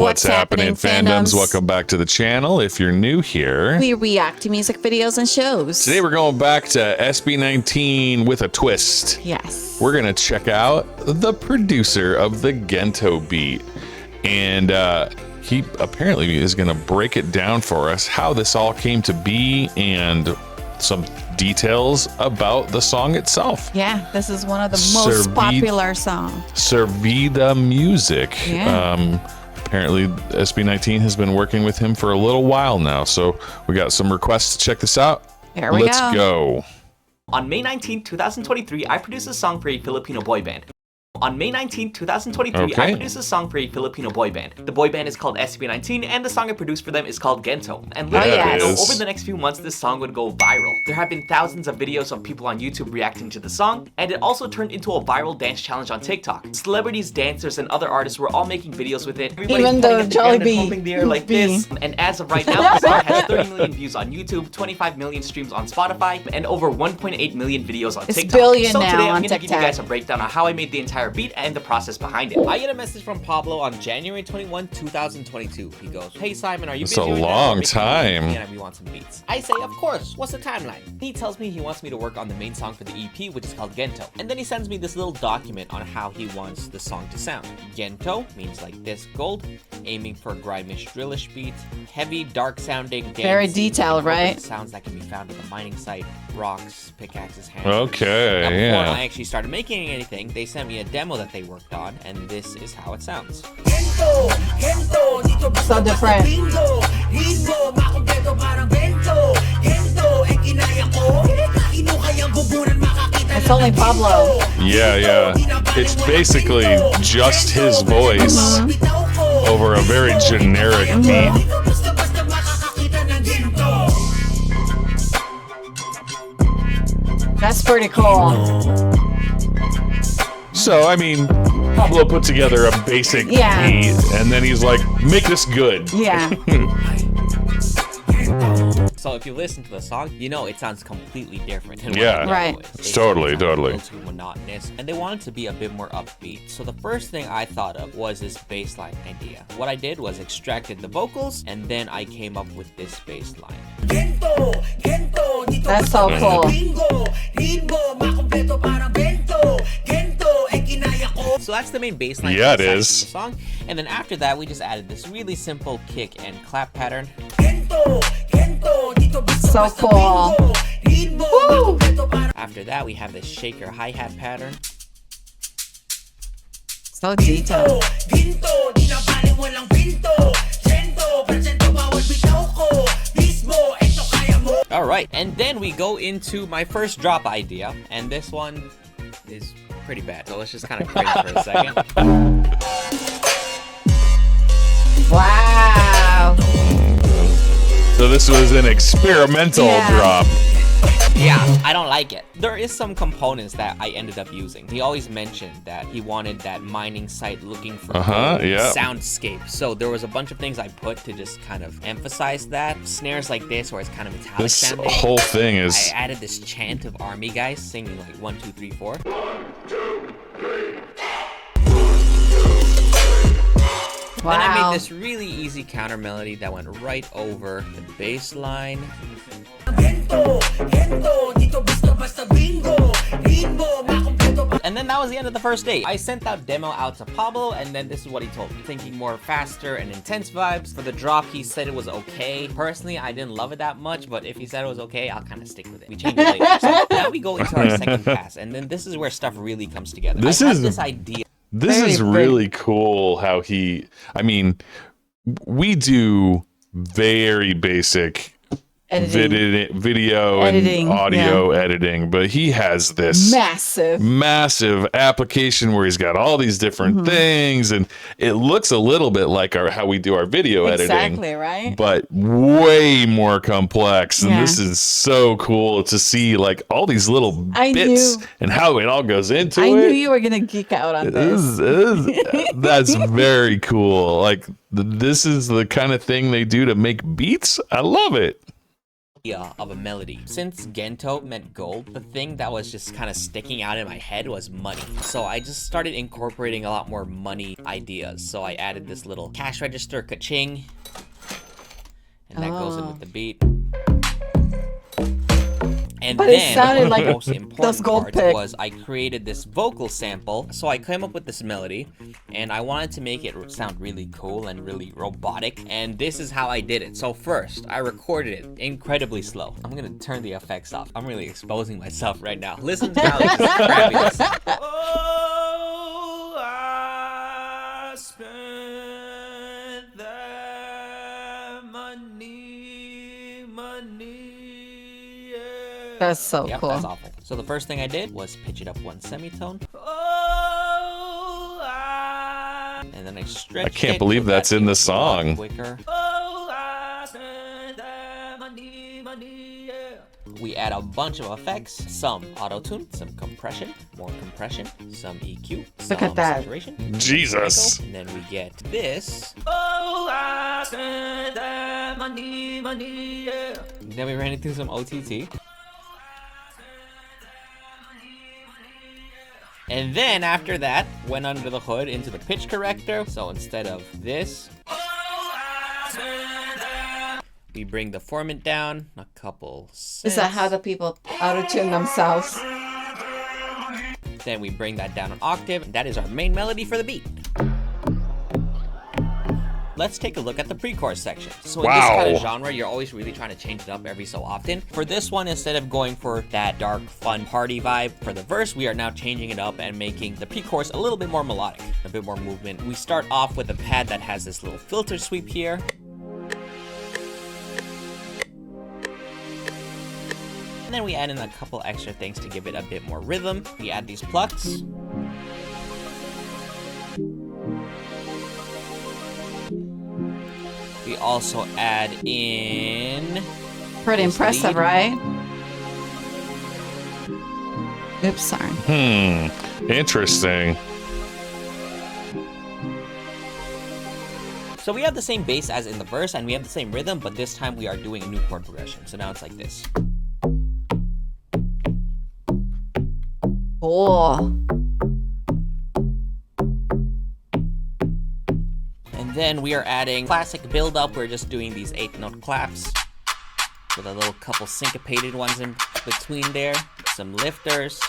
What's happening, fandoms? Welcome back to the channel. If you're new here, we react to music videos and shows. Today we're going back to SB19 with a twist. Yes. We're going to check out the producer of the Gento beat. And he apparently is going to break it down for us, how this all came to be and some details about the song itself. Yeah, this is one of the most popular songs. Servida music. Yeah. Apparently SB19 has been working with him for a little while now. So we got some requests to check this out. Here we go. On May 19, 2023, I produced a song for a Filipino boy band. On May 19, 2023, I produced a song for a Filipino boy band. The boy band is called SB19, and the song I produced for them is called Gento. And little did I know, over the next few months, this song would go viral. There have been thousands of videos of people on YouTube reacting to the song, and it also turned into a viral dance challenge on TikTok. Celebrities, dancers, and other artists were all making videos with it. Even the Jollibee pumping the air like this. And as of right now, the song has 30 million views on YouTube, 25 million streams on Spotify, and over 1.8 million videos on TikTok. It's billion so now today, I'm on going to give you TikTok. guys a breakdown on how I made the entire beat and the process behind it. I get a message from Pablo on January 21, 2022. He goes, "Hey Simon, are you It's busy a right now? long Making time. music and we want some beats." I say, "Of course. What's the timeline?" He tells me he wants me to work on the main song for the EP, which is called Gento. And then he sends me this little document on how he wants the song to sound. Gento means like this: gold, aiming for grimish, drillish beat, heavy, dark sounding, dance, Very detailed, right? Sounds that can be found at the mining site, rocks, pickaxes, hands. Okay, Now, before yeah. I actually started making anything, they sent me a demo that they worked on, and this is how it sounds. So different. It's only Pablo. Yeah. It's basically just his voice over a very generic beat. That's pretty cool. So, I mean, Pablo put together a basic beat, and then he's like, make this good. Yeah. So if you listen to the song, you know it sounds completely different than Yeah. what I Right. know it is. Totally. It's a little too monotonous, and they wanted to be a bit more upbeat. So the first thing I thought of was this bass line idea. What I did was extracted the vocals, and then I came up with this bass line. That's so cool. So that's the main bass line. Yeah, it for the is. song. And then after that, we just added this really simple kick and clap pattern. So cool. Woo! After that, we have this shaker hi-hat pattern. So detailed. All right, and then we go into my first drop idea, and this one is pretty bad. So let's just kind of cringe for a second. Wow. So this was an experimental drop. Yeah, I don't like it. There is some components that I ended up using. He always mentioned that he wanted that mining site looking for soundscape. So there was a bunch of things I put to just kind of emphasize that. Snares like this, where it's kind of metallic This sounding. whole thing is... I added this chant of army guys singing like 1, 2, 3, 4. 1, 2, 3. Wow. Then I made this really easy counter melody that went right over the bass line. And then that was the end of the first date. I sent that demo out to Pablo, and then this is what he told me. Thinking more faster and intense vibes. For the drop, he said it was okay. Personally, I didn't love it that much, but if he said it was okay, I'll kind of stick with it. We changed it later. So now we go into our second pass, and then this is where stuff really comes together. This I had is this idea. This is really cool how he... I mean, we do very basic... video editing, and audio editing, but he has this massive application where he's got all these different things, and it looks a little bit like how we do our video editing, right? But way more complex. And this is so cool to see, like, all these little bits and how it all goes into it. I knew you were gonna geek out on this. That's very cool. Like, this is the kind of thing they do to make beats. I love it. of a melody. Since Gento meant gold, the thing that was just kind of sticking out in my head was money. So I just started incorporating a lot more money ideas. So I added this little cash register ka-ching, and that goes in with the beat. And But then it sounded like the most important those gold part picks. was I created this vocal sample. So I came up with this melody, and I wanted to make it sound really cool and really robotic. And this is how I did it. So first, I recorded it incredibly slow. I'm gonna turn the effects off. I'm really exposing myself right now. Listen to how this is fabulous. Oh, I spent that money. That's so Yep, cool. that's awful. So the first thing I did was pitch it up 1 semitone. And then I stretched it. I can't believe so that's that in the it's a lot song. Quicker. We add a bunch of effects, some auto-tune, some compression, more compression, some EQ, some Look at that. saturation, Jesus. and then we get this. Then we ran into some OTT. And then after that, went under the hood into the pitch corrector. So instead of this, we bring the formant down a couple cents. Is that how the people auto-tune themselves? Then we bring that down an octave. And that is our main melody for the beat. Let's take a look at the pre-chorus section. So in this kind of genre, you're always really trying to change it up every so often. For this one, instead of going for that dark, fun party vibe for the verse, we are now changing it up and making the pre-chorus a little bit more melodic, a bit more movement. We start off with a pad that has this little filter sweep here. And then we add in a couple extra things to give it a bit more rhythm. We add these plucks. We also add in... Pretty this impressive, lead. right? Oops, sorry. Interesting. So we have the same bass as in the verse, and we have the same rhythm, but this time we are doing a new chord progression. So now it's like this. Cool. And then we are adding classic build-up. We're just doing these 8-note claps with a little couple syncopated ones in between there. Some lifters.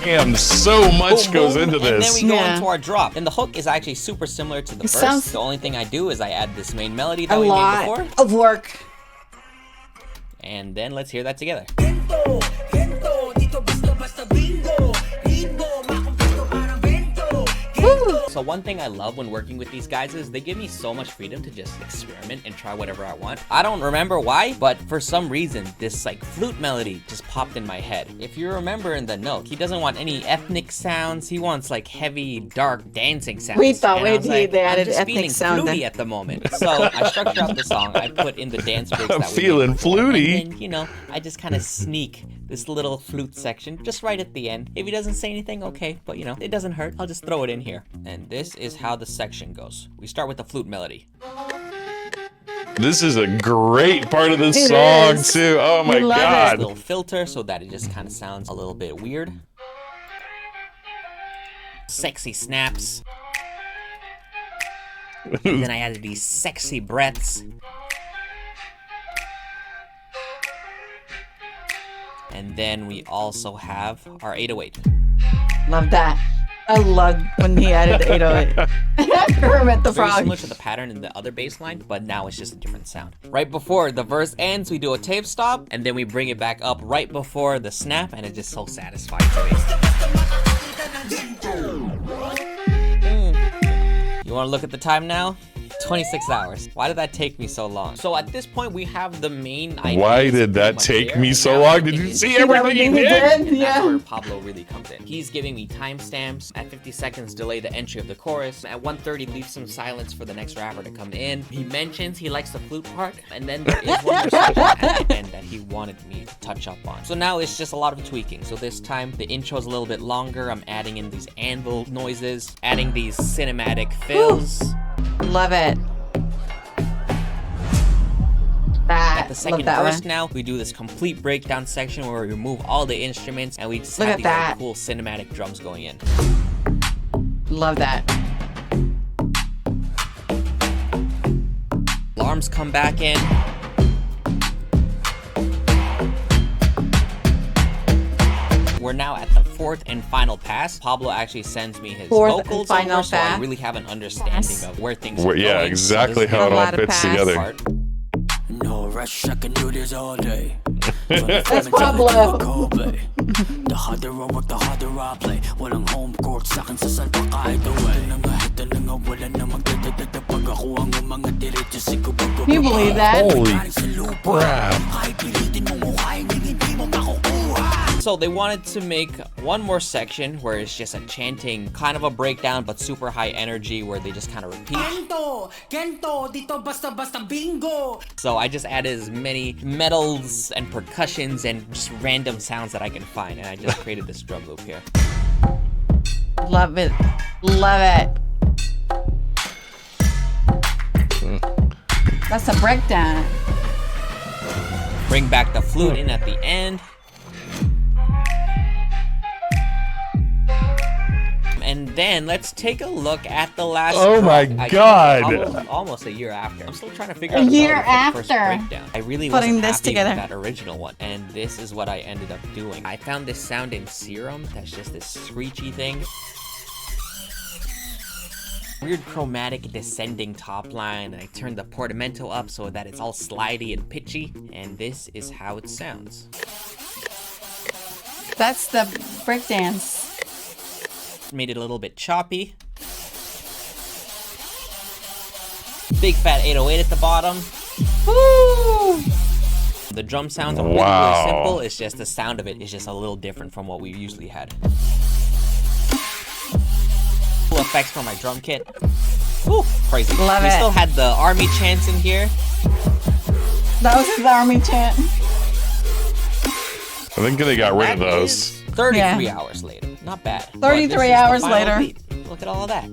Damn, so much Boom, goes boom, into and then this. we go Yeah. into our drop. And the hook is actually super similar to the verse. sounds- The only thing I do is I add this main melody that A we made lot before. of work. And then let's hear that together. Woo. So one thing I love when working with these guys is they give me so much freedom to just experiment and try whatever I want. I don't remember why, but for some reason, this like flute melody just popped in my head. If you remember in the note, he doesn't want any ethnic sounds. He wants like heavy, dark dancing sounds. We thought And I was they added I'm just ethnic feeling sound fluty then. at the moment. So I structure out the song. I put in the dance breaks I'm that we feeling made before, fluty. And then, you know, I just kind of sneak this little flute section just right at the end. If he doesn't say anything, okay, but you know, it doesn't hurt. I'll just throw it in here. And this is how the section goes. We start with the flute melody. This is a great part of this It song, is. too. Oh my love it. A god. little filter so that it just kind of sounds a little bit weird. Sexy snaps. And then I added these sexy breaths. And then we also have our 808. Love that. I loved when he added the 808. Kermit the Very Frog. similar to the pattern in the other bass line, but now it's just a different sound. Right before the verse ends, we do a tape stop, and then we bring it back up right before the snap, and it's just so satisfying to me. You want to look at the time now? 26 hours. Why did that take me so long? So at this point, we have the main ideas Why did pretty that much take there, me and so now long? everything Did you is see See everything he did? That's Yeah. where Pablo really comes in. He's giving me timestamps. At 50 seconds, delay the entry of the chorus. At 1:30, leave some silence for the next rapper to come in. He mentions he likes the flute part, and then there is one more section at the end that he wanted me to touch up on. So now it's just a lot of tweaking. So this time, the intro's a little bit longer. I'm adding in these anvil noises, adding these cinematic fills. Love it. The second verse now, we do this complete breakdown section where we remove all the instruments and we just have these like, cool cinematic drums going in. Love that. Alarms come back in. We're now at the fourth and final pass. Pablo actually sends me his vocals over, so I really have an understanding of where things are going. Yeah, exactly how it all fits together. No rush, I can do this all day. That's Pablo. The harder I work, the harder I play. Walang home court sa akin sa salta kahit away. Wala na magdadadada pag ako ang mga diretso sigo. Can you believe that? Holy crap. Kahit pilitin mo mukha, hindi mo makukuha. So they wanted to make one more section where it's just a chanting, kind of a breakdown, but super high energy where they just kind of repeat. Gento, Gento, dito basta bingo. So I just added as many metals and percussions and just random sounds that I can find, and I just created this drum loop here. Love it. Love it. That's a breakdown. Bring back the flute in at the end. And then let's take a look at the last. Oh my God! Almost a year after. I'm still trying to figure out the first breakdown. I really putting wasn't this happy together. with that original one, and this is what I ended up doing. I found this sound in Serum. That's just this screechy thing. Weird chromatic descending top line, and I turned the portamento up so that it's all slidey and pitchy, and this is how it sounds. That's the breakdance. Made it a little bit choppy. Big fat 808 at the bottom. Woo! The drum sounds are really, really simple. It's just the sound of it is just a little different from what we usually had. Cool effects from my drum kit. Woo, crazy. Love it. We still had the army chants in here. That was his army chant. I think they got rid of those. 33 hours later. Not bad. 33 hours later. Look at all of that.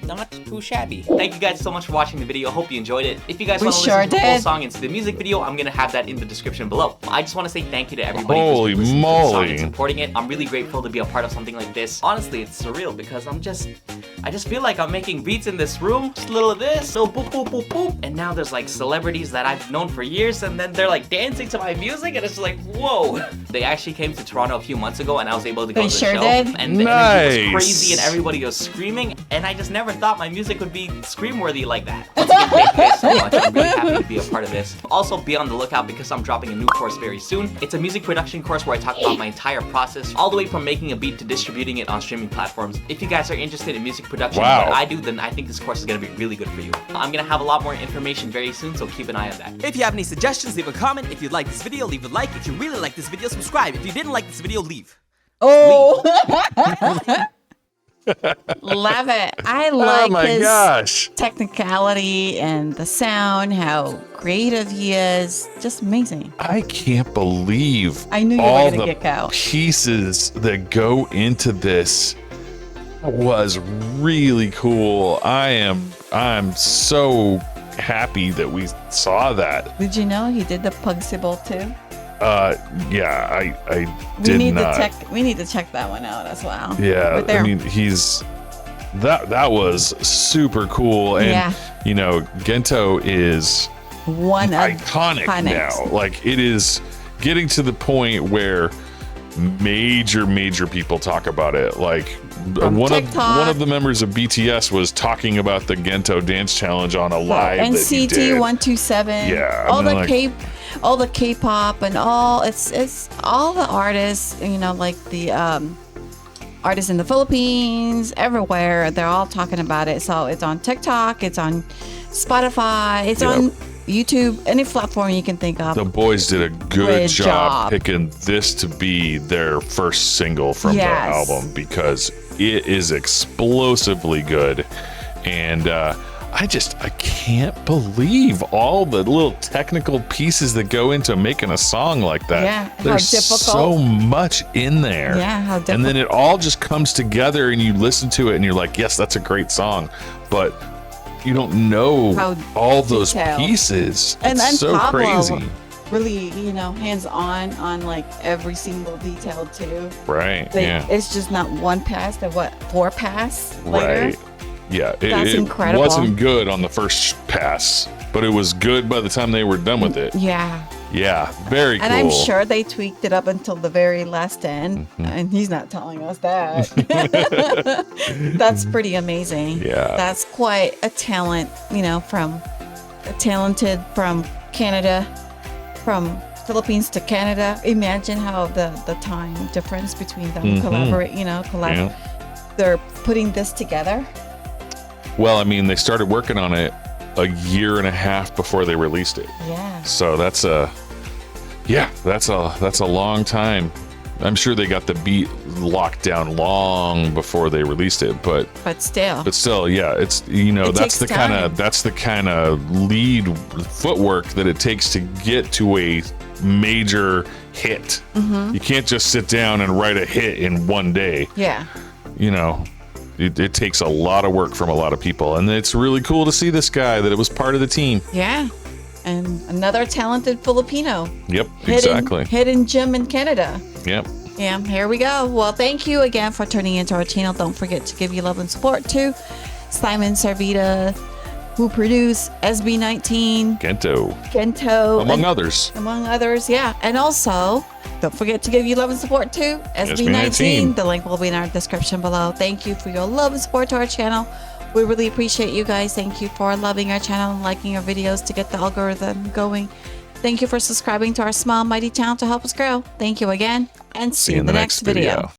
Not too shabby. Thank you guys so much for watching the video. Hope you enjoyed it. If you guys want to sure listen to the full did. song and see the music video, I'm gonna have that in the description below. I just want to say thank you to everybody Holy who's been listening to the song moly. and supporting it. I'm really grateful to be a part of something like this. Honestly, it's surreal because I just feel like I'm making beats in this room. Just a little of this, little boop boop boop boop, and now there's like celebrities that I've known for years, and then they're like dancing to my music, and it's like whoa. They actually came to Toronto a few months ago, and I was able to go to the show. Did? And the energy was crazy, and everybody was screaming, and I just never thought my music would be scream-worthy like that. Once again, thank you guys so much. I'm really happy to be a part of this. Also, be on the lookout because I'm dropping a new course very soon. It's a music production course where I talk about my entire process, all the way from making a beat to distributing it on streaming platforms. If you guys are interested in music production like I do, then I think this course is going to be really good for you. I'm going to have a lot more information very soon, so keep an eye on that. If you have any suggestions, leave a comment. If you like this video, leave a like. If you really like this video, subscribe. If you didn't like this video, leave. Oh. Love it. I like his technicality and the sound, how creative he is. Just amazing. I can't believe I knew you all were gonna the get out. pieces that go into this was really cool. I'm so happy that we saw that. Did you know he did the Pug Sybil too? Yeah, I did not. We need to check that one out as well. Yeah, I mean, that was super cool, and you know, Gento is one iconic now. Like, it is getting to the point where major people talk about it. Like, one of the members of BTS was talking about the Gento dance challenge on a live NCT 127. Yeah, all the K-pop and all it's all the artists, you know, like the artists in the Philippines, everywhere, they're all talking about it. So it's on TikTok, it's on Spotify, it's on YouTube, any platform you can think of. The boys did a good job picking this to be their first single from the album, because it is explosively good. And I can't believe all the little technical pieces that go into making a song like that. Yeah, there's so much in there. Yeah, how difficult. And then it all just comes together and you listen to it and you're like, yes, that's a great song. But you don't know How all those detailed. pieces. And It's so Pablo crazy. really, hands on like every single detail too. Right. Like, yeah. it's just not one pass, but what, 4 pass later? Right. Yeah. That's it incredible. wasn't good on the first pass, but it was good by the time they were done with it. Yeah. Yeah. Very cool. And I'm sure they tweaked it up until the very last end. Mm-hmm. And he's not telling us that. That's pretty amazing. Yeah. That's quite a talent, talented from Canada, from Philippines to Canada. Imagine how the time difference between them Yeah. They're putting this together. Well, I mean, they started working on it a year and a half before they released it. Yeah. So that's a long time. I'm sure they got the beat locked down long before they released it, but still, yeah, it's takes the kind of lead footwork that it takes to get to a major hit. Mm-hmm. You can't just sit down and write a hit in one day. Yeah. It takes a lot of work from a lot of people, and it's really cool to see this guy that it was part of the team. Yeah. And another talented Filipino. Yep, exactly. Hidden gem in Canada. Yep. Yeah, here we go. Well, thank you again for tuning into our channel. Don't forget to give your love and support to Simon Servida, who produced SB19, Gento, among others. Among others, yeah. And also, don't forget to give your love and support to SB19. The link will be in our description below. Thank you for your love and support to our channel. We really appreciate you guys. Thank you for loving our channel and liking our videos to get the algorithm going. Thank you for subscribing to our small, mighty channel to help us grow. Thank you again, and see you in the next video.